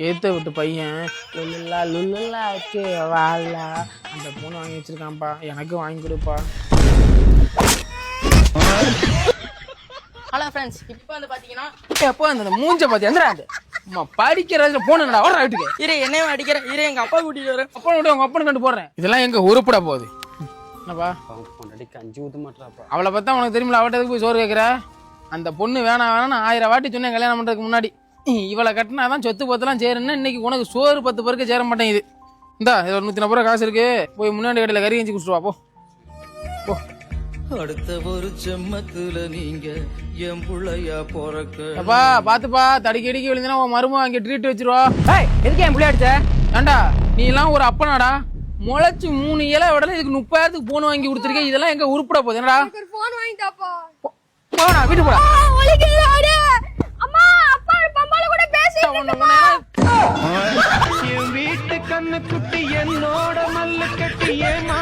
ஏத்த விட்டு பையன் அந்த பூனை வாங்கி வச்சிருக்கான்ப்பா, எனக்கு வாங்கி கொடுப்பா. ஹலோ ஃப்ரெண்ட்ஸ், இப்போ வந்து பாத்தீங்கன்னா எப்போ அந்த மூஞ்ச பாத்தி எந்திரா படிக்கிறதுல போனடா வர வீட்டுக்கு இரு என்னையும் அடிக்கிறேன். இரு எங்க அப்பா கூட்டிட்டு வரேன். அப்பா விட்டு உங்க அப்பனை கண்டு போடுறேன். இதெல்லாம் எங்க உருப்பட போகுது. என்னப்பா கஞ்சி ஊத்த மாட்டாப்பா. அவளை பார்த்தா உனக்கு தெரியுமில, அவட்டதுக்கு போய் சோறு கேட்குற. அந்த பொண்ணு வேணாம் வேணாம்னு 1000 வாட்டி சொன்னேன் கல்யாணம் பண்றதுக்கு முன்னாடி. இவளை கட்டினாதான் சொத்து பத்தெல்லாம் சேருன்னு இன்னைக்கு உனக்கு சோறு 10 பேருக்கு சேர மாட்டேங்குது. இந்தா இது ஒரு 140 ரூபா காசு இருக்கு, போய் முன்னாடி கடையில் கறி கஞ்சி குடிச்சிட்டு வா போ. அடுத்த ஒரு செம்மத்துல நீங்க என் புள்ளையா போறக்க. அப்பா பாத்துப்பா, தடிக்கடிக்கு விழுந்தா உன் மருமக அங்கே ட்ரீட் வச்சிருவா. எதுக்கு என் பிள்ளை அடிச்ச? ஏண்டா நீ எல்லாம் ஒரு அப்பனாடா, முளைச்சு 3 இலை விடல இதுக்கு 30,000க்கு போன் வாங்கி கொடுத்துருக்கேன். இதெல்லாம் எங்க உருப்பட போகுது? என்னடா போன் வாங்கிட்டாப்பா. போடா வீட்டு போடா. அம்மா அப்பா பம்பால கூட பேசி என் வீட்டு கண்ணு குட்டி என்னோட மல்லு கட்டி ஏமா